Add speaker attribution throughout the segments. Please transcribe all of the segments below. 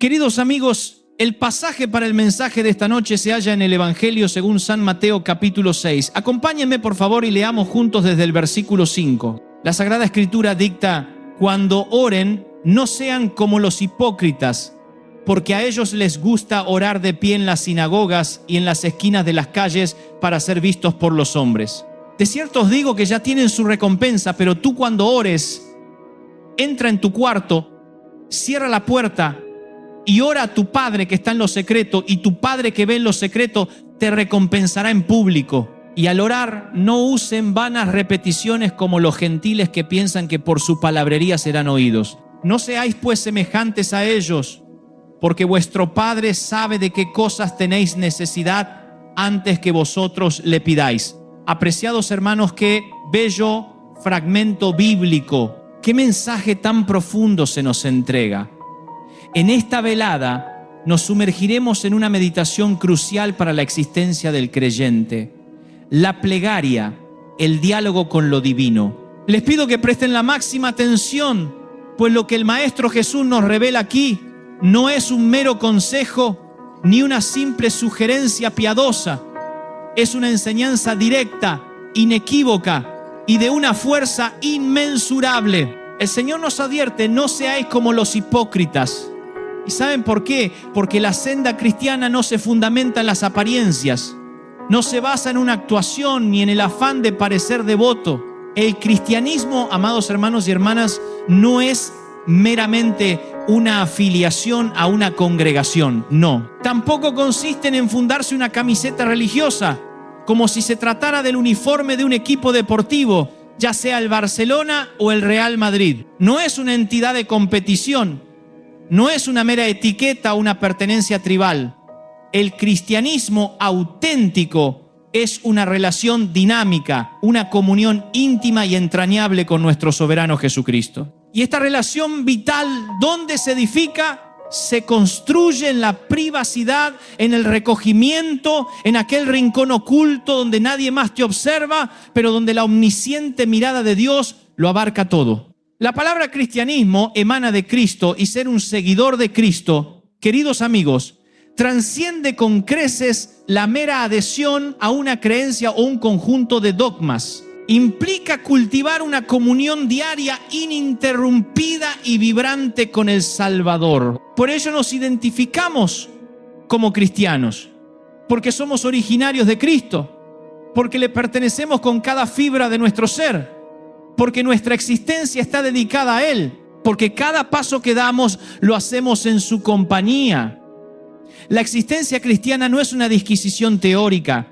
Speaker 1: Queridos amigos, el pasaje para el mensaje de esta noche se halla en el Evangelio según San Mateo capítulo 6. Acompáñenme por favor y leamos juntos desde el versículo 5. La Sagrada Escritura dicta: cuando oren, no sean como los hipócritas, porque a ellos les gusta orar de pie en las sinagogas y en las esquinas de las calles para ser vistos por los hombres. De cierto os digo que ya tienen su recompensa, pero tú cuando ores, entra en tu cuarto, cierra la puerta y ora a tu Padre que está en lo secreto, y tu Padre que ve en lo secreto te recompensará en público. Y al orar, no usen vanas repeticiones como los gentiles que piensan que por su palabrería serán oídos. No seáis pues semejantes a ellos, porque vuestro Padre sabe de qué cosas tenéis necesidad antes que vosotros le pidáis. Apreciados hermanos, qué bello fragmento bíblico, qué mensaje tan profundo se nos entrega. En esta velada nos sumergiremos en una meditación crucial para la existencia del creyente: la plegaria, el diálogo con lo divino. Les pido que presten la máxima atención, pues lo que el Maestro Jesús nos revela aquí no es un mero consejo ni una simple sugerencia piadosa. Es una enseñanza directa, inequívoca y de una fuerza inmensurable. El Señor nos advierte: no seáis como los hipócritas. ¿Y saben por qué? Porque la senda cristiana no se fundamenta en las apariencias, no se basa en una actuación ni en el afán de parecer devoto. El cristianismo, amados hermanos y hermanas, no es meramente una afiliación a una congregación, no. Tampoco consiste en enfundarse una camiseta religiosa, como si se tratara del uniforme de un equipo deportivo, ya sea el Barcelona o el Real Madrid. No es una entidad de competición, no es una mera etiqueta o una pertenencia tribal. El cristianismo auténtico es una relación dinámica, una comunión íntima y entrañable con nuestro soberano Jesucristo. Y esta relación vital, ¿dónde se edifica? Se construye en la privacidad, en el recogimiento, en aquel rincón oculto donde nadie más te observa, pero donde la omnisciente mirada de Dios lo abarca todo. La palabra cristianismo emana de Cristo, y ser un seguidor de Cristo, queridos amigos, transciende con creces la mera adhesión a una creencia o un conjunto de dogmas. Implica cultivar una comunión diaria ininterrumpida y vibrante con el Salvador. Por ello nos identificamos como cristianos, porque somos originarios de Cristo, porque le pertenecemos con cada fibra de nuestro ser, porque nuestra existencia está dedicada a Él, porque cada paso que damos lo hacemos en su compañía. La existencia cristiana no es una disquisición teórica,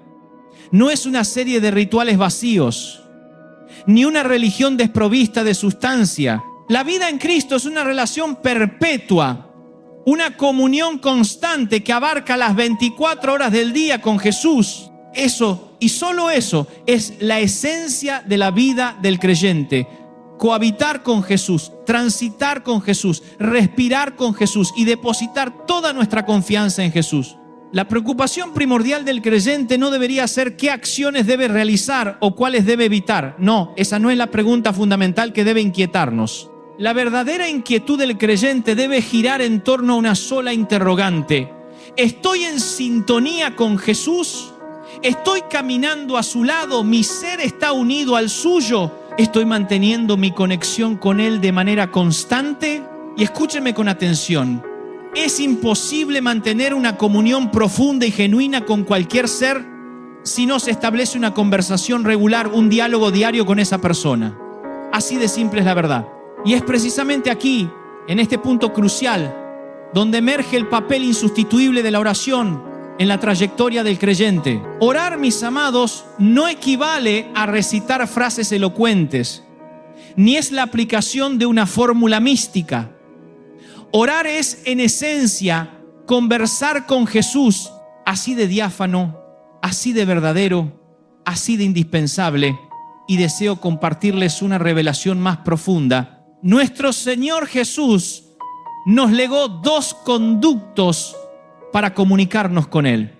Speaker 1: no es una serie de rituales vacíos, ni una religión desprovista de sustancia. La vida en Cristo es una relación perpetua, una comunión constante que abarca las 24 horas del día con Jesús. Eso, y solo eso, es la esencia de la vida del creyente. Cohabitar con Jesús, transitar con Jesús, respirar con Jesús y depositar toda nuestra confianza en Jesús. La preocupación primordial del creyente no debería ser qué acciones debe realizar o cuáles debe evitar. No, esa no es la pregunta fundamental que debe inquietarnos. La verdadera inquietud del creyente debe girar en torno a una sola interrogante: ¿estoy en sintonía con Jesús? ¿Estoy caminando a su lado? ¿Mi ser está unido al suyo? ¿Estoy manteniendo mi conexión con Él de manera constante? Y escúchenme con atención. Es imposible mantener una comunión profunda y genuina con cualquier ser si no se establece una conversación regular, un diálogo diario con esa persona. Así de simple es la verdad. Y es precisamente aquí, en este punto crucial, donde emerge el papel insustituible de la oración en la trayectoria del creyente. Orar, mis amados, no equivale a recitar frases elocuentes, ni es la aplicación de una fórmula mística. Orar es, en esencia, conversar con Jesús, así de diáfano, así de verdadero, así de indispensable, y deseo compartirles una revelación más profunda. Nuestro Señor Jesús nos legó dos conductos para comunicarnos con Él,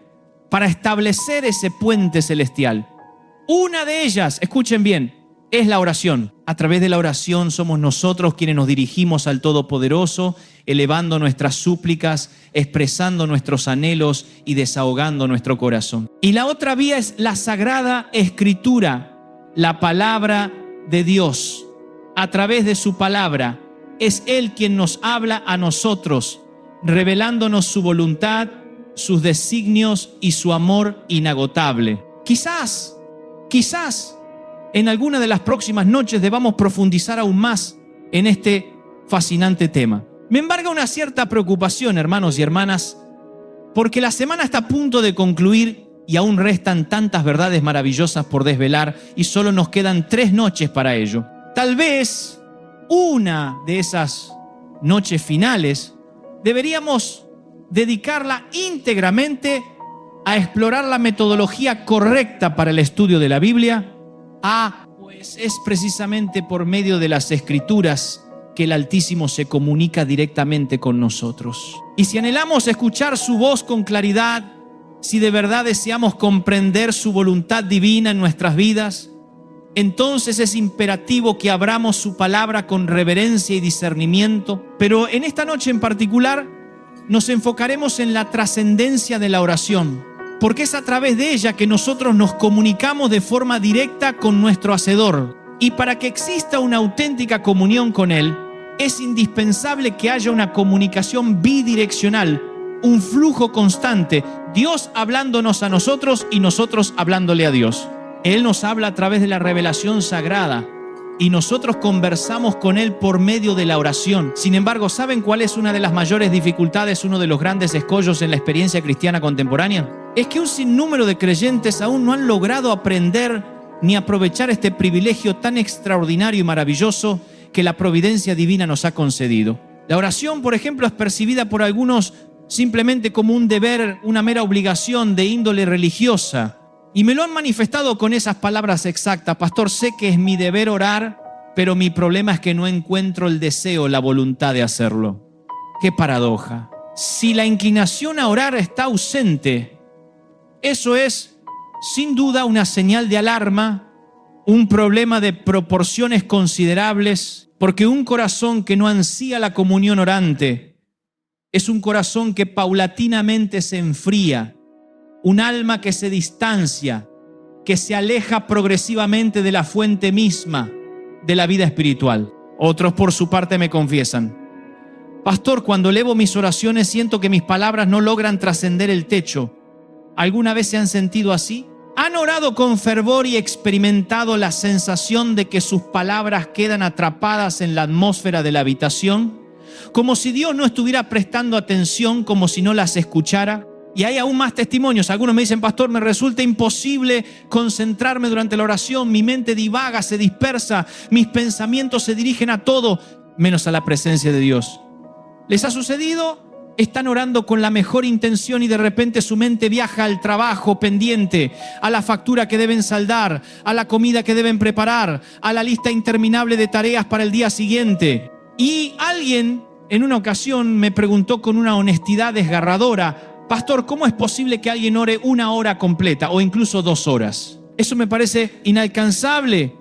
Speaker 1: para establecer ese puente celestial. Una de ellas, escuchen bien, es la oración. A través de la oración somos nosotros quienes nos dirigimos al Todopoderoso, elevando nuestras súplicas, expresando nuestros anhelos y desahogando nuestro corazón. Y la otra vía es la Sagrada Escritura, la palabra de Dios. A través de su palabra es Él quien nos habla a nosotros, revelándonos su voluntad, sus designios y su amor inagotable. Quizás en alguna de las próximas noches debamos profundizar aún más en este fascinante tema. Me embarga una cierta preocupación, hermanos y hermanas, porque la semana está a punto de concluir y aún restan tantas verdades maravillosas por desvelar y solo nos quedan 3 noches para ello. Tal vez una de esas noches finales deberíamos dedicarla íntegramente a explorar la metodología correcta para el estudio de la Biblia. Pues es precisamente por medio de las Escrituras que el Altísimo se comunica directamente con nosotros. Y si anhelamos escuchar su voz con claridad, si de verdad deseamos comprender su voluntad divina en nuestras vidas, entonces es imperativo que abramos su palabra con reverencia y discernimiento. Pero en esta noche en particular nos enfocaremos en la trascendencia de la oración, porque es a través de ella que nosotros nos comunicamos de forma directa con nuestro Hacedor. Y para que exista una auténtica comunión con Él, es indispensable que haya una comunicación bidireccional, un flujo constante, Dios hablándonos a nosotros y nosotros hablándole a Dios. Él nos habla a través de la revelación sagrada y nosotros conversamos con Él por medio de la oración. Sin embargo, ¿saben cuál es una de las mayores dificultades, uno de los grandes escollos en la experiencia cristiana contemporánea? Es que un sinnúmero de creyentes aún no han logrado aprender ni aprovechar este privilegio tan extraordinario y maravilloso que la providencia divina nos ha concedido. La oración, por ejemplo, es percibida por algunos simplemente como un deber, una mera obligación de índole religiosa. Y me lo han manifestado con esas palabras exactas: pastor, sé que es mi deber orar, pero mi problema es que no encuentro el deseo, la voluntad de hacerlo. ¡Qué paradoja! Si la inclinación a orar está ausente, eso es sin duda una señal de alarma, un problema de proporciones considerables, porque un corazón que no ansía la comunión orante es un corazón que paulatinamente se enfría, un alma que se distancia, que se aleja progresivamente de la fuente misma de la vida espiritual. Otros por su parte me confiesan: pastor, cuando elevo mis oraciones siento que mis palabras no logran trascender el techo. ¿Alguna vez se han sentido así? ¿Han orado con fervor y experimentado la sensación de que sus palabras quedan atrapadas en la atmósfera de la habitación? Como si Dios no estuviera prestando atención, como si no las escuchara. Y hay aún más testimonios. Algunos me dicen: pastor, me resulta imposible concentrarme durante la oración. Mi mente divaga, se dispersa. Mis pensamientos se dirigen a todo, menos a la presencia de Dios. ¿Les ha sucedido? Están orando con la mejor intención y de repente su mente viaja al trabajo pendiente, a la factura que deben saldar, a la comida que deben preparar, a la lista interminable de tareas para el día siguiente. Y alguien en una ocasión me preguntó con una honestidad desgarradora: pastor, ¿cómo es posible que alguien ore 1 hora completa o incluso 2 horas? Eso me parece inalcanzable,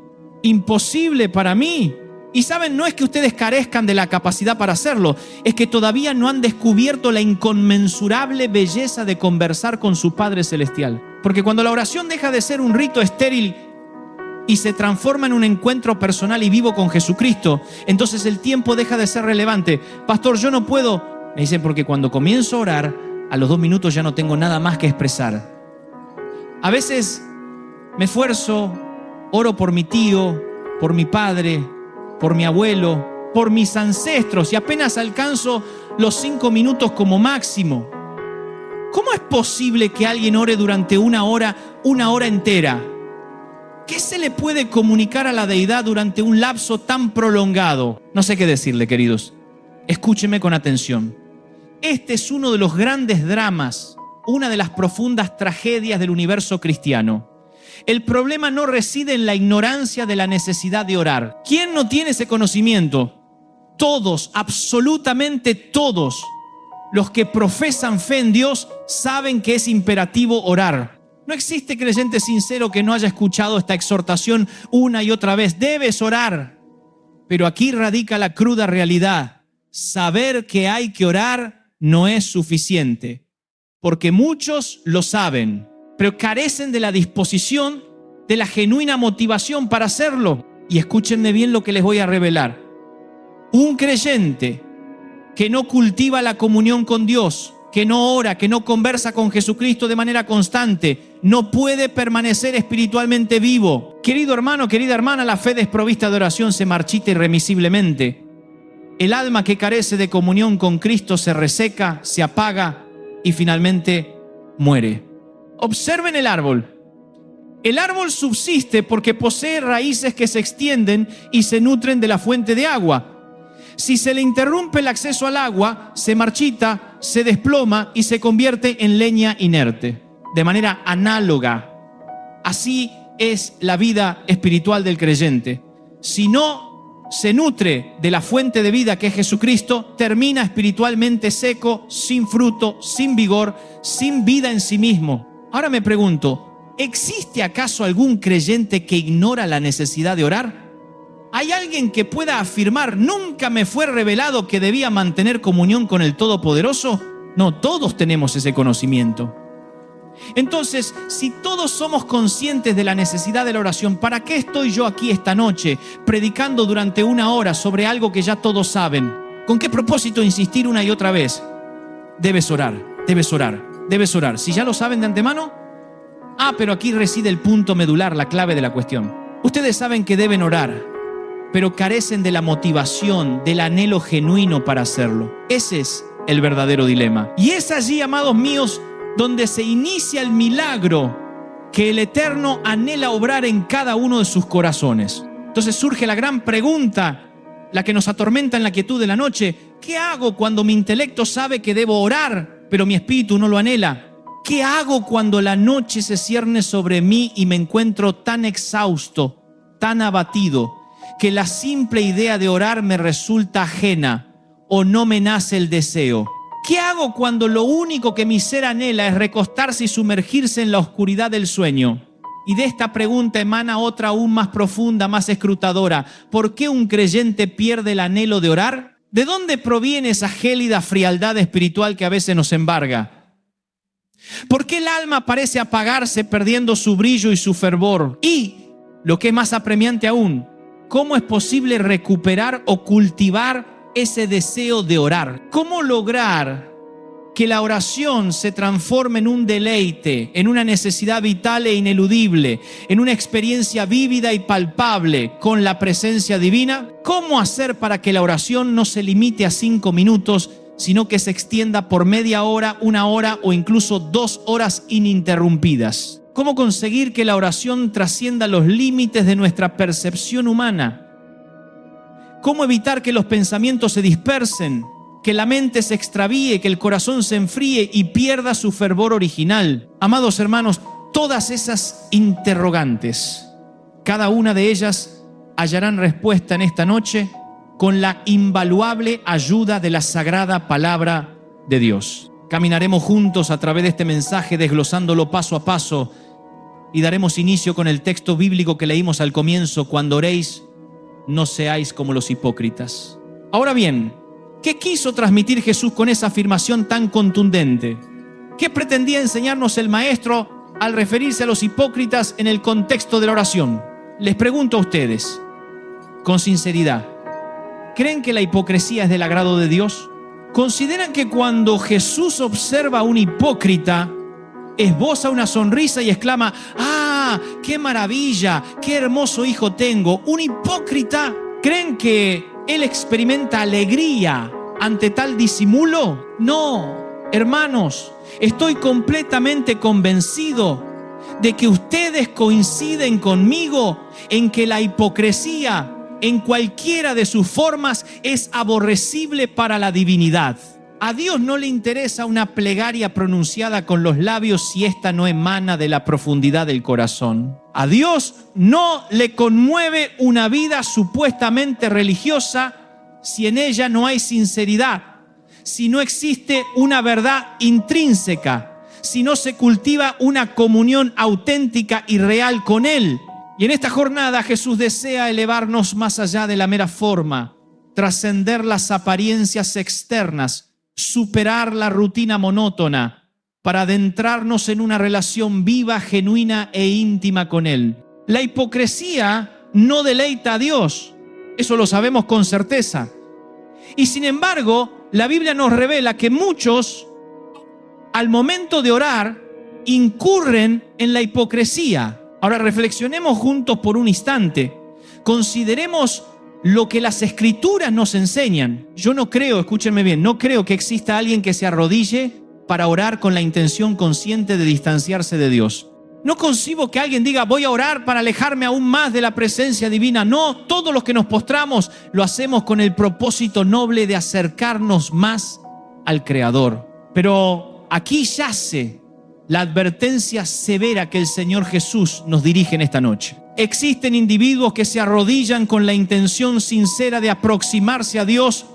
Speaker 1: imposible para mí. Y saben, no es que ustedes carezcan de la capacidad para hacerlo, es que todavía no han descubierto la inconmensurable belleza de conversar con su Padre Celestial. Porque cuando la oración deja de ser un rito estéril y se transforma en un encuentro personal y vivo con Jesucristo, entonces el tiempo deja de ser relevante. Pastor, yo no puedo. Me dicen: porque cuando comienzo a orar, a los 2 minutos ya no tengo nada más que expresar. A veces me esfuerzo, oro por mi tío, por mi padre, por mi abuelo, por mis ancestros, y apenas alcanzo los 5 minutos como máximo. ¿Cómo es posible que alguien ore durante 1 hora entera? ¿Qué se le puede comunicar a la deidad durante un lapso tan prolongado? No sé qué decirle, queridos. Escúcheme con atención. Este es uno de los grandes dramas, una de las profundas tragedias del universo cristiano. El problema no reside en la ignorancia de la necesidad de orar. ¿Quién no tiene ese conocimiento? Todos, absolutamente todos, los que profesan fe en Dios saben que es imperativo orar. No existe creyente sincero que no haya escuchado esta exhortación una y otra vez. Debes orar. Pero aquí radica la cruda realidad. Saber que hay que orar no es suficiente, porque muchos lo saben, pero carecen de la disposición, de la genuina motivación para hacerlo. Y escúchenme bien lo que les voy a revelar. Un creyente que no cultiva la comunión con Dios, que no ora, que no conversa con Jesucristo de manera constante, no puede permanecer espiritualmente vivo. Querido hermano, querida hermana, la fe desprovista de oración se marchita irremisiblemente. El alma que carece de comunión con Cristo se reseca, se apaga y finalmente muere. Observen el árbol. El árbol subsiste porque posee raíces que se extienden y se nutren de la fuente de agua. Si se le interrumpe el acceso al agua, se marchita, se desploma y se convierte en leña inerte. De manera análoga, así es la vida espiritual del creyente. Si no se nutre de la fuente de vida que es Jesucristo, termina espiritualmente seco, sin fruto, sin vigor, sin vida en sí mismo. Ahora me pregunto, ¿existe acaso algún creyente que ignora la necesidad de orar? ¿Hay alguien que pueda afirmar, nunca me fue revelado que debía mantener comunión con el Todopoderoso? No, todos tenemos ese conocimiento. Entonces, si todos somos conscientes de la necesidad de la oración, ¿para qué estoy yo aquí esta noche predicando durante 1 hora sobre algo que ya todos saben? ¿Con qué propósito insistir una y otra vez? Debes orar, debes orar, debes orar. Si ya lo saben de antemano, pero aquí reside el punto medular, la clave de la cuestión. Ustedes saben que deben orar, pero carecen de la motivación, del anhelo genuino para hacerlo. Ese es el verdadero dilema. Y es allí, amados míos, donde se inicia el milagro que el Eterno anhela obrar en cada uno de sus corazones. Entonces surge la gran pregunta, la que nos atormenta en la quietud de la noche. ¿Qué hago cuando mi intelecto sabe que debo orar, pero mi espíritu no lo anhela? ¿Qué hago cuando la noche se cierne sobre mí y me encuentro tan exhausto, tan abatido, que la simple idea de orar me resulta ajena o no me nace el deseo? ¿Qué hago cuando lo único que mi ser anhela es recostarse y sumergirse en la oscuridad del sueño? Y de esta pregunta emana otra aún más profunda, más escrutadora. ¿Por qué un creyente pierde el anhelo de orar? ¿De dónde proviene esa gélida frialdad espiritual que a veces nos embarga? ¿Por qué el alma parece apagarse perdiendo su brillo y su fervor? Y, lo que es más apremiante aún, ¿cómo es posible recuperar o cultivar ese deseo de orar? ¿Cómo lograr que la oración se transforme en un deleite, en una necesidad vital e ineludible, en una experiencia vívida y palpable con la presencia divina? ¿Cómo hacer para que la oración no se limite a 5 minutos, sino que se extienda por media hora, 1 hora o incluso 2 horas ininterrumpidas? ¿Cómo conseguir que la oración trascienda los límites de nuestra percepción humana? ¿Cómo evitar que los pensamientos se dispersen, que la mente se extravíe, que el corazón se enfríe y pierda su fervor original? Amados hermanos, todas esas interrogantes, cada una de ellas hallarán respuesta en esta noche con la invaluable ayuda de la sagrada palabra de Dios. Caminaremos juntos a través de este mensaje, desglosándolo paso a paso, y daremos inicio con el texto bíblico que leímos al comienzo: cuando oréis, no seáis como los hipócritas. Ahora bien, ¿qué quiso transmitir Jesús con esa afirmación tan contundente? ¿Qué pretendía enseñarnos el Maestro al referirse a los hipócritas en el contexto de la oración? Les pregunto a ustedes, con sinceridad, ¿creen que la hipocresía es del agrado de Dios? ¿Consideran que cuando Jesús observa a un hipócrita, esboza una sonrisa y exclama: ¡ah, qué maravilla! ¡Qué hermoso hijo tengo! ¿Un hipócrita? ¿Creen que él experimenta alegría ante tal disimulo? No, hermanos, estoy completamente convencido de que ustedes coinciden conmigo en que la hipocresía, en cualquiera de sus formas, es aborrecible para la divinidad. A Dios no le interesa una plegaria pronunciada con los labios si ésta no emana de la profundidad del corazón. A Dios no le conmueve una vida supuestamente religiosa si en ella no hay sinceridad, si no existe una verdad intrínseca, si no se cultiva una comunión auténtica y real con Él. Y en esta jornada Jesús desea elevarnos más allá de la mera forma, trascender las apariencias externas, superar la rutina monótona para adentrarnos en una relación viva, genuina e íntima con Él. La hipocresía no deleita a Dios, eso lo sabemos con certeza. Y sin embargo, la Biblia nos revela que muchos, al momento de orar, incurren en la hipocresía. Ahora reflexionemos juntos por un instante. Consideremos lo que las Escrituras nos enseñan. Yo no creo, escúchenme bien, no creo que exista alguien que se arrodille para orar con la intención consciente de distanciarse de Dios. No concibo que alguien diga, voy a orar para alejarme aún más de la presencia divina. No, todos los que nos postramos lo hacemos con el propósito noble de acercarnos más al Creador. Pero aquí yace la advertencia severa que el Señor Jesús nos dirige en esta noche. Existen individuos que se arrodillan con la intención sincera de aproximarse a Dios,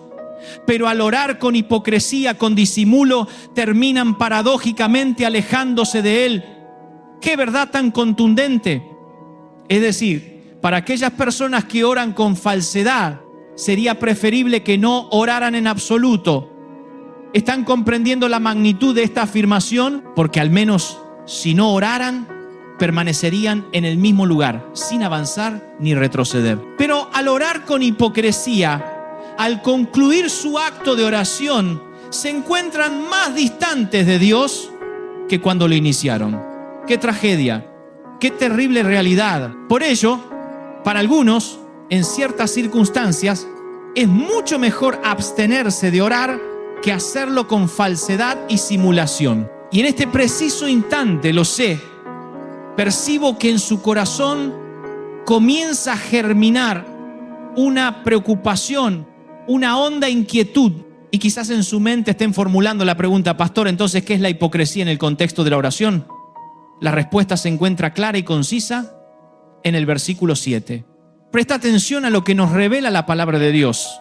Speaker 1: pero al orar con hipocresía, con disimulo, terminan paradójicamente alejándose de Él. ¡Qué verdad tan contundente! Es decir, para aquellas personas que oran con falsedad, sería preferible que no oraran en absoluto. ¿Están comprendiendo la magnitud de esta afirmación? Porque al menos si no oraran, permanecerían en el mismo lugar, sin avanzar ni retroceder. Pero al orar con hipocresía, al concluir su acto de oración, se encuentran más distantes de Dios que cuando lo iniciaron. ¡Qué tragedia! ¡Qué terrible realidad! Por ello, para algunos, en ciertas circunstancias, es mucho mejor abstenerse de orar que hacerlo con falsedad y simulación. Y en este preciso instante, lo sé, percibo que en su corazón comienza a germinar una preocupación, una honda inquietud, y quizás en su mente estén formulando la pregunta, pastor, entonces, ¿qué es la hipocresía en el contexto de la oración? La respuesta se encuentra clara y concisa en el versículo 7. Presta atención a lo que nos revela la palabra de Dios.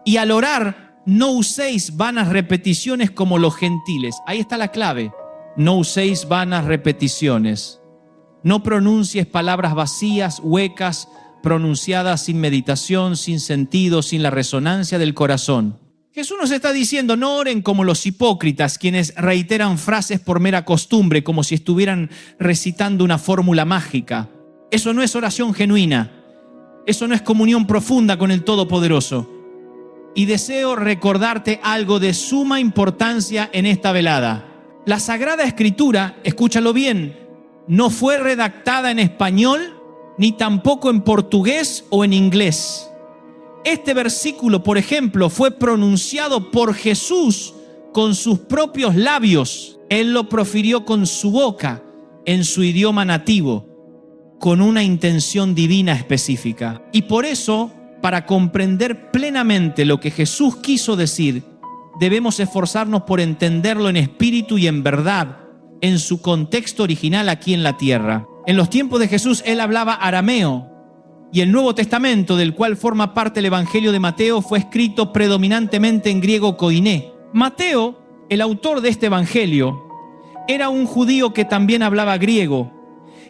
Speaker 1: Y al orar, no uséis vanas repeticiones como los gentiles. Ahí está la clave. No uséis vanas repeticiones. No pronuncies palabras vacías, huecas, pronunciadas sin meditación, sin sentido, sin la resonancia del corazón. Jesús nos está diciendo, no oren como los hipócritas, quienes reiteran frases por mera costumbre, como si estuvieran recitando una fórmula mágica. Eso no es oración genuina. Eso no es comunión profunda con el Todopoderoso. Y deseo recordarte algo de suma importancia en esta velada. La Sagrada Escritura, escúchalo bien, no fue redactada en español, ni tampoco en portugués o en inglés. Este versículo, por ejemplo, fue pronunciado por Jesús con sus propios labios. Él lo profirió con su boca, en su idioma nativo, con una intención divina específica. Y por eso, para comprender plenamente lo que Jesús quiso decir, debemos esforzarnos por entenderlo en espíritu y en verdad, en su contexto original aquí en la tierra. En los tiempos de Jesús, Él hablaba arameo, y el Nuevo Testamento, del cual forma parte el Evangelio de Mateo, fue escrito predominantemente en griego koiné. Mateo, el autor de este Evangelio, era un judío que también hablaba griego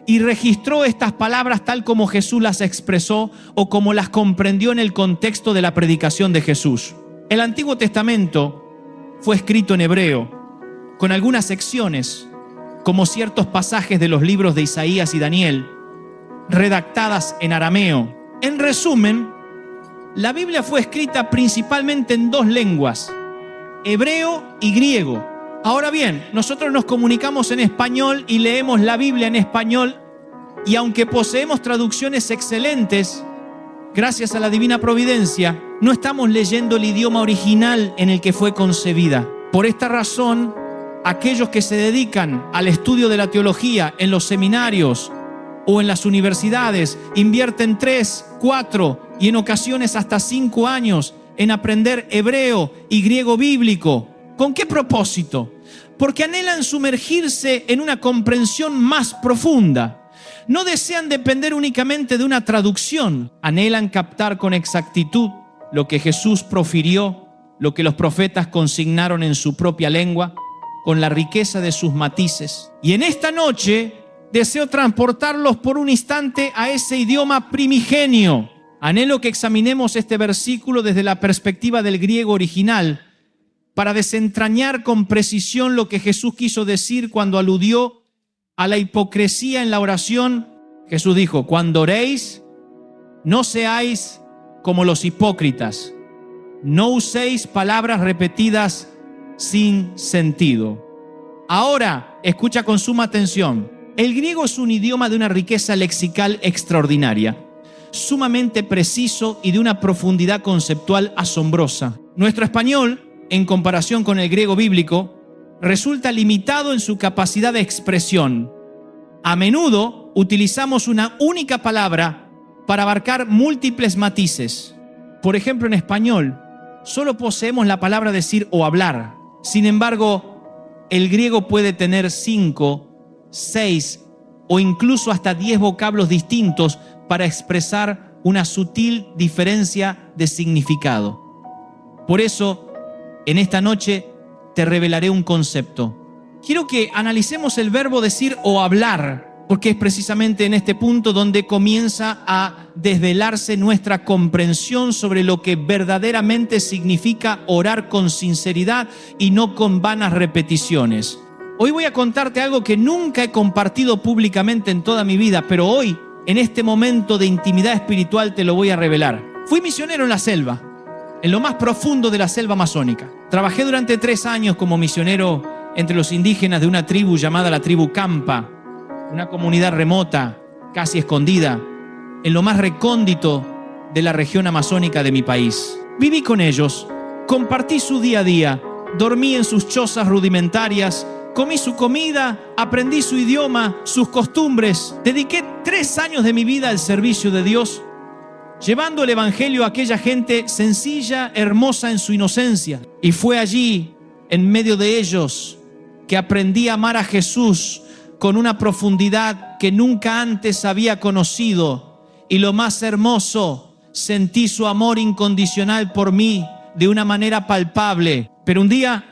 Speaker 1: y registró estas palabras tal como Jesús las expresó o como las comprendió en el contexto de la predicación de Jesús. El Antiguo Testamento fue escrito en hebreo, con algunas secciones, como ciertos pasajes de los libros de Isaías y Daniel, redactadas en arameo. En resumen, la Biblia fue escrita principalmente en dos lenguas, hebreo y griego. Ahora bien, nosotros nos comunicamos en español y leemos la Biblia en español, y aunque poseemos traducciones excelentes, gracias a la divina providencia, no estamos leyendo el idioma original en el que fue concebida. Por esta razón, aquellos que se dedican al estudio de la teología en los seminarios o en las universidades invierten 3, 4 y en ocasiones hasta 5 años en aprender hebreo y griego bíblico. ¿Con qué propósito? Porque anhelan sumergirse en una comprensión más profunda. No desean depender únicamente de una traducción. Anhelan captar con exactitud lo que Jesús profirió, lo que los profetas consignaron en su propia lengua, con la riqueza de sus matices. Y en esta noche deseo transportarlos por un instante a ese idioma primigenio. Anhelo que examinemos este versículo desde la perspectiva del griego original para desentrañar con precisión lo que Jesús quiso decir cuando aludió a la hipocresía en la oración. Jesús dijo: cuando oréis, no seáis como los hipócritas, no uséis palabras repetidas sin sentido. Ahora, escucha con suma atención. El griego es un idioma de una riqueza lexical extraordinaria, sumamente preciso y de una profundidad conceptual asombrosa. Nuestro español, en comparación con el griego bíblico, resulta limitado en su capacidad de expresión. A menudo utilizamos una única palabra para abarcar múltiples matices. Por ejemplo, en español, solo poseemos la palabra decir o hablar. Sin embargo, el griego puede tener 5, 6 o incluso hasta 10 vocablos distintos para expresar una sutil diferencia de significado. Por eso, en esta noche te revelaré un concepto. Quiero que analicemos el verbo decir o hablar, porque es precisamente en este punto donde comienza a desvelarse nuestra comprensión sobre lo que verdaderamente significa orar con sinceridad y no con vanas repeticiones. Hoy voy a contarte algo que nunca he compartido públicamente en toda mi vida, pero hoy, en este momento de intimidad espiritual, te lo voy a revelar. Fui misionero en la selva, en lo más profundo de la selva amazónica. Trabajé durante 3 años como misionero entre los indígenas de una tribu llamada la tribu Campa, una comunidad remota, casi escondida, en lo más recóndito de la región amazónica de mi país. Viví con ellos, compartí su día a día, dormí en sus chozas rudimentarias, comí su comida, aprendí su idioma, sus costumbres. Dediqué 3 años de mi vida al servicio de Dios, llevando el evangelio a aquella gente sencilla, hermosa en su inocencia. Y fue allí, en medio de ellos, que aprendí a amar a Jesús con una profundidad que nunca antes había conocido. Y lo más hermoso, sentí su amor incondicional por mí de una manera palpable. Pero un día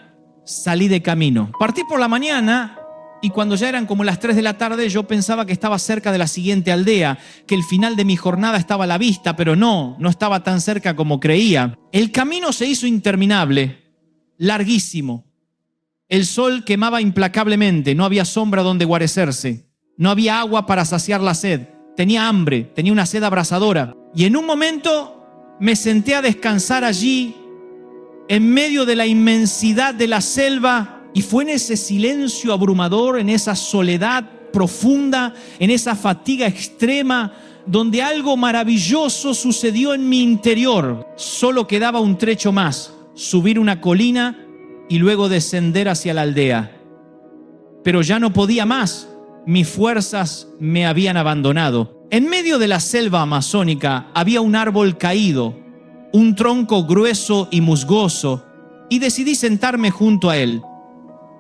Speaker 1: salí de camino. Partí por la mañana y cuando ya eran como las 3 de la tarde yo pensaba que estaba cerca de la siguiente aldea, que el final de mi jornada estaba a la vista, pero no estaba tan cerca como creía. El camino se hizo interminable, larguísimo. El sol quemaba implacablemente, no había sombra donde guarecerse, no había agua para saciar la sed, tenía hambre, tenía una sed abrasadora. Y en un momento me senté a descansar allí, en medio de la inmensidad de la selva, y fue en ese silencio abrumador, en esa soledad profunda, en esa fatiga extrema, donde algo maravilloso sucedió en mi interior. Solo quedaba un trecho más, subir una colina y luego descender hacia la aldea. Pero ya no podía más, mis fuerzas me habían abandonado. En medio de la selva amazónica había un árbol caído, un tronco grueso y musgoso, y decidí sentarme junto a él.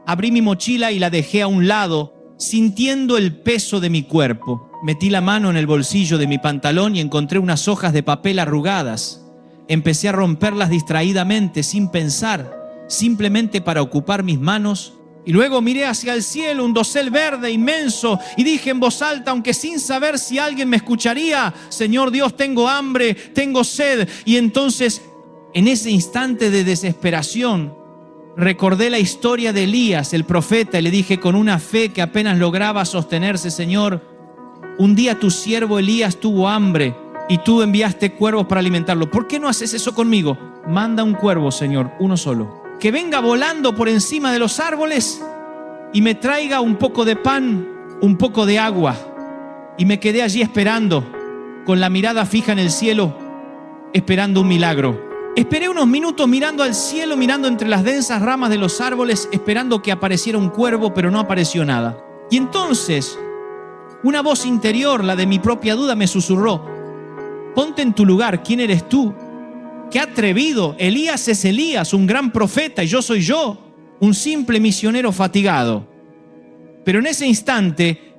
Speaker 1: Abrí mi mochila y la dejé a un lado, sintiendo el peso de mi cuerpo. Metí la mano en el bolsillo de mi pantalón y encontré unas hojas de papel arrugadas. Empecé a romperlas distraídamente, sin pensar, simplemente para ocupar mis manos. Y luego miré hacia el cielo, un dosel verde inmenso, y dije en voz alta, aunque sin saber si alguien me escucharía: Señor Dios, tengo hambre, tengo sed. Y entonces, en ese instante de desesperación, recordé la historia de Elías, el profeta, y le dije con una fe que apenas lograba sostenerse: Señor, un día tu siervo Elías tuvo hambre y tú enviaste cuervos para alimentarlo. ¿Por qué no haces eso conmigo? Manda un cuervo, Señor, uno solo, que venga volando por encima de los árboles y me traiga un poco de pan, un poco de agua. Y me quedé allí esperando, con la mirada fija en el cielo, esperando un milagro. Esperé unos minutos mirando al cielo, mirando entre las densas ramas de los árboles, esperando que apareciera un cuervo, pero no apareció nada. Y entonces, una voz interior, la de mi propia duda, me susurró: ponte en tu lugar, ¿quién eres tú? ¡Qué atrevido! Elías es Elías, un gran profeta, y yo soy yo, un simple misionero fatigado. Pero en ese instante,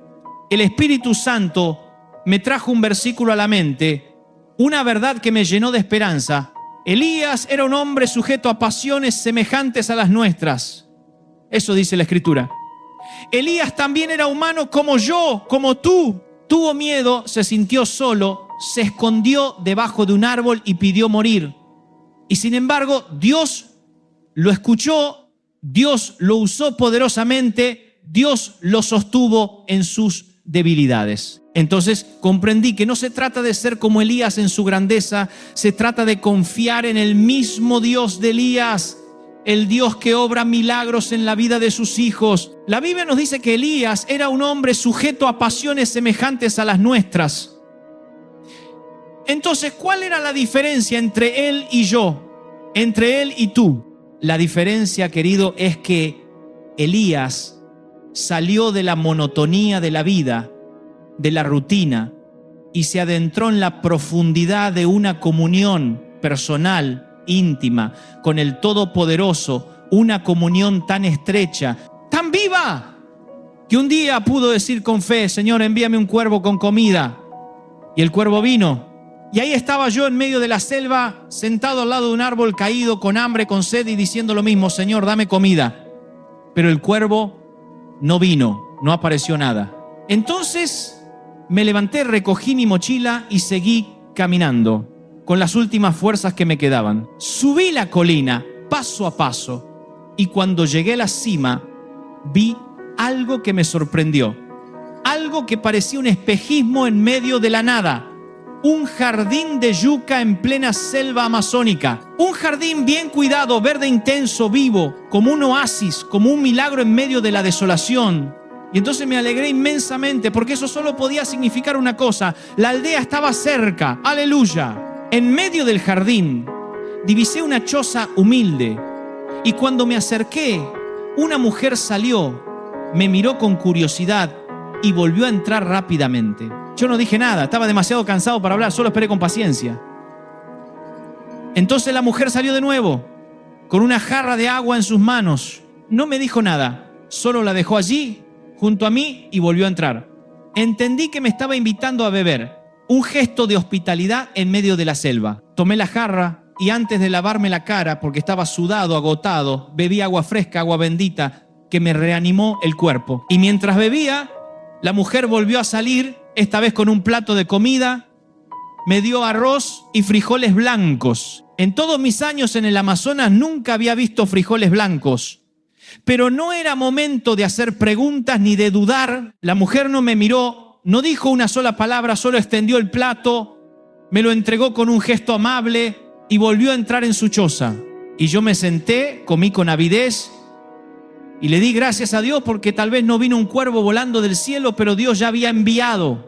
Speaker 1: el Espíritu Santo me trajo un versículo a la mente, una verdad que me llenó de esperanza. Elías era un hombre sujeto a pasiones semejantes a las nuestras. Eso dice la Escritura. Elías también era humano como yo, como tú. Tuvo miedo, se sintió solo, se escondió debajo de un árbol y pidió morir. Y sin embargo, Dios lo escuchó, Dios lo usó poderosamente, Dios lo sostuvo en sus debilidades. Entonces comprendí que no se trata de ser como Elías en su grandeza, se trata de confiar en el mismo Dios de Elías, el Dios que obra milagros en la vida de sus hijos. La Biblia nos dice que Elías era un hombre sujeto a pasiones semejantes a las nuestras. Entonces, ¿cuál era la diferencia entre él y yo? Entre él y tú. La diferencia, querido, es que Elías salió de la monotonía de la vida, de la rutina, y se adentró en la profundidad de una comunión personal, íntima, con el Todopoderoso, una comunión tan estrecha, tan viva, que un día pudo decir con fe: Señor, envíame un cuervo con comida. Y el cuervo vino. Y ahí estaba yo en medio de la selva, sentado al lado de un árbol caído, con hambre, con sed, y diciendo lo mismo: Señor, dame comida. Pero el cuervo no vino, no apareció nada. Entonces me levanté, recogí mi mochila y seguí caminando con las últimas fuerzas que me quedaban. Subí la colina paso a paso, y cuando llegué a la cima vi algo que me sorprendió, algo que parecía un espejismo en medio de la nada. Un jardín de yuca en plena selva amazónica. Un jardín bien cuidado, verde intenso, vivo, como un oasis, como un milagro en medio de la desolación. Y entonces me alegré inmensamente, porque eso solo podía significar una cosa: la aldea estaba cerca. ¡Aleluya! En medio del jardín divisé una choza humilde, y cuando me acerqué, una mujer salió, me miró con curiosidad y volvió a entrar rápidamente. Yo no dije nada, estaba demasiado cansado para hablar, solo esperé con paciencia. Entonces la mujer salió de nuevo, con una jarra de agua en sus manos. No me dijo nada, solo la dejó allí, junto a mí, y volvió a entrar. Entendí que me estaba invitando a beber, un gesto de hospitalidad en medio de la selva. Tomé la jarra y antes de lavarme la cara, porque estaba sudado, agotado, bebí agua fresca, agua bendita, que me reanimó el cuerpo. Y mientras bebía, la mujer volvió a salir, esta vez con un plato de comida. Me dio arroz y frijoles blancos. En todos mis años en el Amazonas nunca había visto frijoles blancos. Pero no era momento de hacer preguntas ni de dudar. La mujer no me miró, no dijo una sola palabra, solo extendió el plato, me lo entregó con un gesto amable y volvió a entrar en su choza. Y yo me senté, comí con avidez y le di gracias a Dios, porque tal vez no vino un cuervo volando del cielo, pero Dios ya había enviado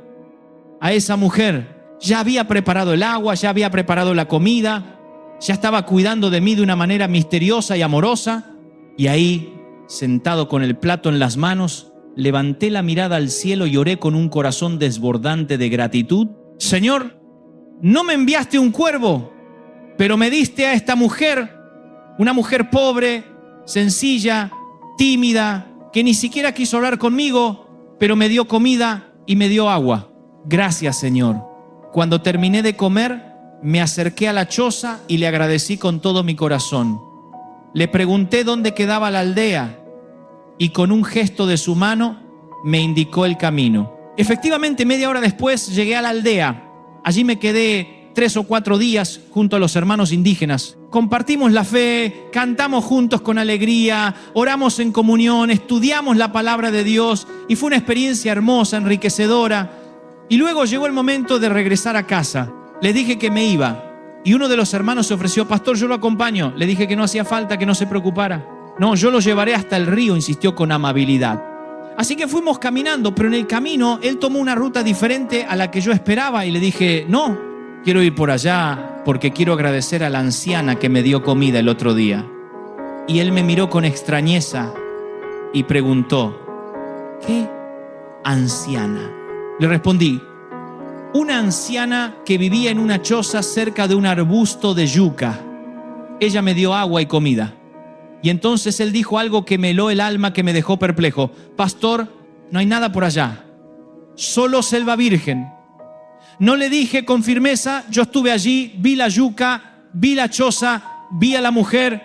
Speaker 1: a esa mujer. Ya había preparado el agua, ya había preparado la comida, ya estaba cuidando de mí de una manera misteriosa y amorosa. Y ahí, sentado con el plato en las manos, levanté la mirada al cielo y oré con un corazón desbordante de gratitud. Señor, no me enviaste un cuervo, pero me diste a esta mujer, una mujer pobre, sencilla, tímida, que ni siquiera quiso hablar conmigo, pero me dio comida y me dio agua. Gracias, Señor. Cuando terminé de comer, me acerqué a la choza y le agradecí con todo mi corazón. Le pregunté dónde quedaba la aldea y con un gesto de su mano me indicó el camino. Efectivamente, media hora después llegué a la aldea. Allí me quedé 3 o 4 días junto a los hermanos indígenas. Compartimos la fe, cantamos juntos con alegría, oramos en comunión, estudiamos la palabra de Dios y fue una experiencia hermosa, enriquecedora. Y luego llegó el momento de regresar a casa. Le dije que me iba y uno de los hermanos se ofreció: pastor, yo lo acompaño. Le dije que no hacía falta, que no se preocupara. No, yo lo llevaré hasta el río, insistió con amabilidad. Así que fuimos caminando, pero en el camino él tomó una ruta diferente a la que yo esperaba y le dije: no, quiero ir por allá porque quiero agradecer a la anciana que me dio comida el otro día. Y él me miró con extrañeza y preguntó: ¿qué anciana? Le respondí: una anciana que vivía en una choza cerca de un arbusto de yuca. Ella me dio agua y comida. Y entonces él dijo algo que me heló el alma, que me dejó perplejo: pastor, no hay nada por allá, solo selva virgen. No le dije con firmeza: yo estuve allí, vi la yuca, vi la choza, vi a la mujer.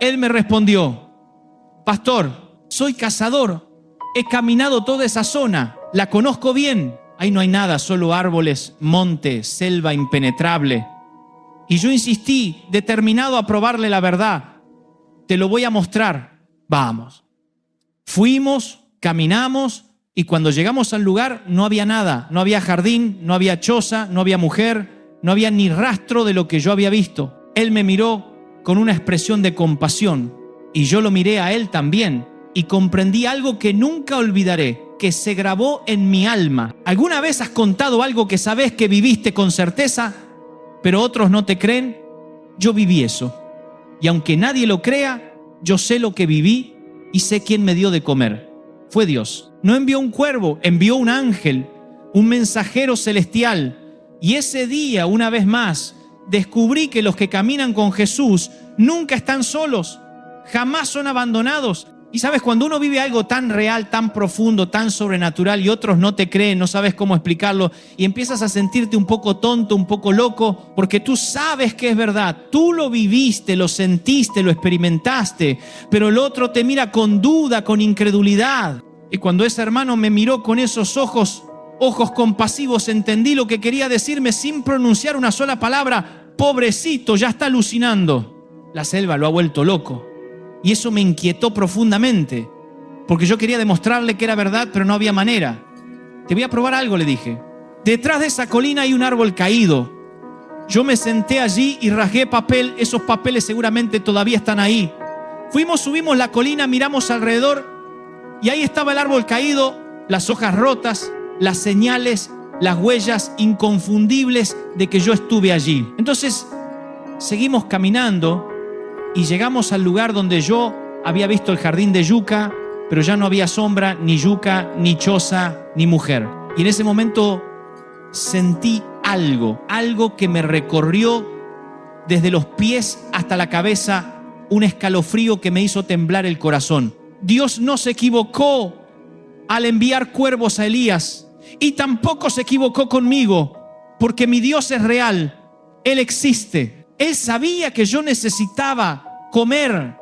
Speaker 1: Él me respondió: pastor, soy cazador, He caminado toda esa zona, la conozco bien. Ahí no hay nada, solo árboles, monte, selva impenetrable. Y yo insistí, determinado a probarle la verdad. Te lo voy a mostrar. Vamos. Fuimos, caminamos, y cuando llegamos al lugar no había nada. No había jardín, no había choza, no había mujer, no había ni rastro de lo que yo había visto. Él me miró con una expresión de compasión y yo lo miré a él también y comprendí algo que nunca olvidaré, que se grabó en mi alma. ¿Alguna vez has contado algo que sabes que viviste con certeza, pero otros no te creen? Yo viví eso. Y aunque nadie lo crea, yo sé lo que viví y sé quién me dio de comer. Fue Dios. No envió un cuervo, envió un ángel, un mensajero celestial. Y ese día, una vez más, descubrí que los que caminan con Jesús nunca están solos, jamás son abandonados. Y sabes, cuando uno vive algo tan real, tan profundo, tan sobrenatural y otros no te creen, no sabes cómo explicarlo y empiezas a sentirte un poco tonto, un poco loco, porque tú sabes que es verdad, tú lo viviste, lo sentiste, lo experimentaste, pero el otro te mira con duda, con incredulidad. Y cuando ese hermano me miró con esos ojos compasivos, entendí lo que quería decirme sin pronunciar una sola palabra. Pobrecito, ya está alucinando. La selva lo ha vuelto loco. Y eso me inquietó profundamente, porque yo quería demostrarle que era verdad, pero no había manera. Te voy a probar algo, le dije. Detrás de esa colina hay un árbol caído. Yo me senté allí y rasgué papel. Esos papeles seguramente todavía están ahí. Subimos la colina, miramos alrededor y ahí estaba el árbol caído, las hojas rotas, las señales, las huellas inconfundibles de que yo estuve allí. Entonces, seguimos caminando y llegamos al lugar donde yo había visto el jardín de yuca, pero ya no había sombra, ni yuca, ni choza, ni mujer. Y en ese momento sentí algo que me recorrió desde los pies hasta la cabeza, un escalofrío que me hizo temblar el corazón. Dios no se equivocó al enviar cuervos a Elías y tampoco se equivocó conmigo, porque mi Dios es real, Él existe. Él sabía que yo necesitaba comer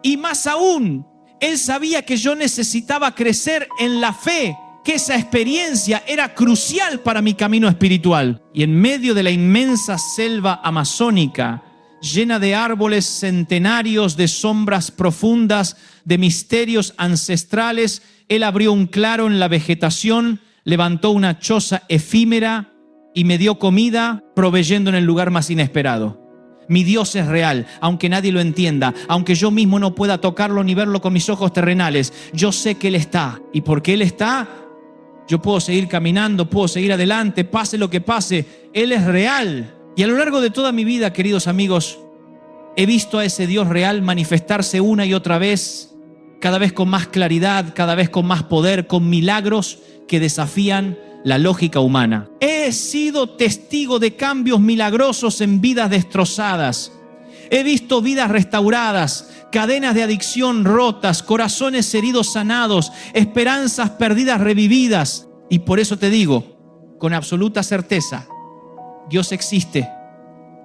Speaker 1: y más aún, Él sabía que yo necesitaba crecer en la fe, que esa experiencia era crucial para mi camino espiritual. Y en medio de la inmensa selva amazónica, llena de árboles centenarios, de sombras profundas, de misterios ancestrales, Él abrió un claro en la vegetación, levantó una choza efímera y me dio comida, proveyendo en el lugar más inesperado. Mi Dios es real, aunque nadie lo entienda, aunque yo mismo no pueda tocarlo ni verlo con mis ojos terrenales. Yo sé que Él está, y porque Él está, yo puedo seguir caminando, puedo seguir adelante, pase lo que pase. Él es real. Y a lo largo de toda mi vida, queridos amigos, he visto a ese Dios real manifestarse una y otra vez, cada vez con más claridad, cada vez con más poder, con milagros que desafían la lógica humana. He sido testigo de cambios milagrosos en vidas destrozadas. He visto vidas restauradas, cadenas de adicción rotas, corazones heridos sanados, esperanzas perdidas revividas. Y por eso te digo, con absoluta certeza, Dios existe,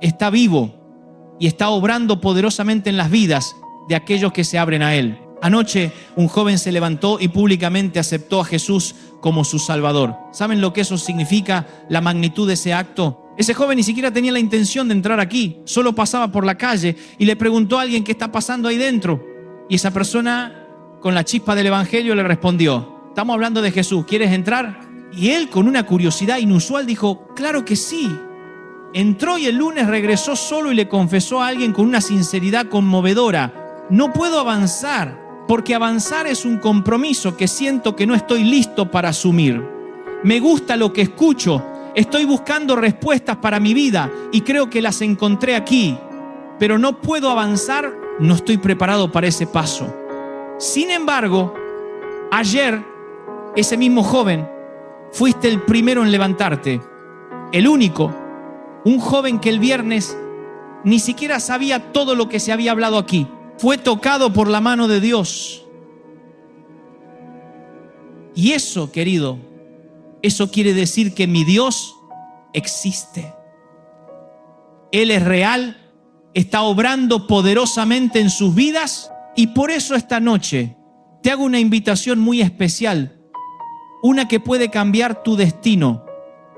Speaker 1: está vivo y está obrando poderosamente en las vidas de aquellos que se abren a Él. Anoche un joven se levantó y públicamente aceptó a Jesús como su Salvador. ¿Saben lo que eso significa? La magnitud de ese acto. Ese joven ni siquiera tenía la intención de entrar aquí, solo pasaba por la calle y le preguntó a alguien qué está pasando ahí dentro. Y esa persona, con la chispa del evangelio, le respondió: estamos hablando de Jesús, ¿quieres entrar? Y él, con una curiosidad inusual, dijo: claro que sí. Entró y el lunes regresó solo y le confesó a alguien con una sinceridad conmovedora: no puedo avanzar, porque avanzar es un compromiso que siento que no estoy listo para asumir. Me gusta lo que escucho, estoy buscando respuestas para mi vida y creo que las encontré aquí, pero no puedo avanzar, no estoy preparado para ese paso. Sin embargo, ayer, ese mismo joven, fuiste el primero en levantarte, el único, un joven que el viernes ni siquiera sabía todo lo que se había hablado aquí. Fue tocado por la mano de Dios. Y eso, querido, eso quiere decir que mi Dios existe. Él es real, está obrando poderosamente en sus vidas, y por eso esta noche te hago una invitación muy especial, una que puede cambiar tu destino.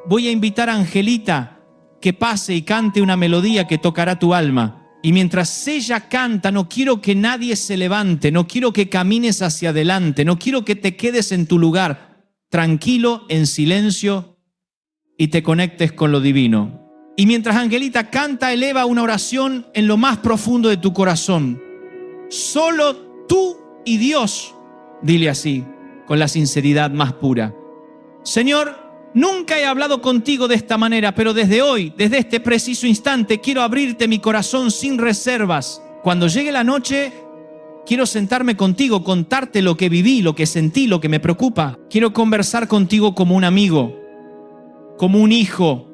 Speaker 1: Voy a invitar a Angelita que pase y cante una melodía que tocará tu alma. Y mientras ella canta, no quiero que nadie se levante, no quiero que camines hacia adelante, no quiero que te quedes en tu lugar, tranquilo, en silencio, y te conectes con lo divino. Y mientras Angelita canta, eleva una oración en lo más profundo de tu corazón. Solo tú y Dios, dile así, con la sinceridad más pura. Señor, nunca he hablado contigo de esta manera, pero desde hoy, desde este preciso instante, quiero abrirte mi corazón sin reservas. Cuando llegue la noche, quiero sentarme contigo, contarte lo que viví, lo que sentí, lo que me preocupa. Quiero conversar contigo como un amigo, como un hijo,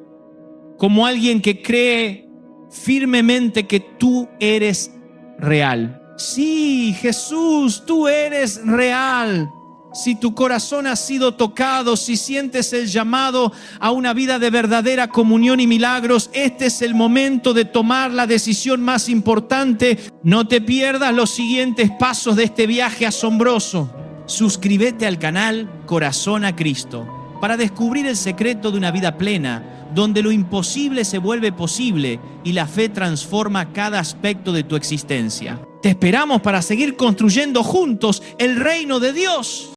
Speaker 1: como alguien que cree firmemente que tú eres real. Sí, Jesús, tú eres real. Si tu corazón ha sido tocado, si sientes el llamado a una vida de verdadera comunión y milagros, este es el momento de tomar la decisión más importante. No te pierdas los siguientes pasos de este viaje asombroso. Suscríbete al canal Corazón a Cristo para descubrir el secreto de una vida plena, donde lo imposible se vuelve posible y la fe transforma cada aspecto de tu existencia. Te esperamos para seguir construyendo juntos el reino de Dios.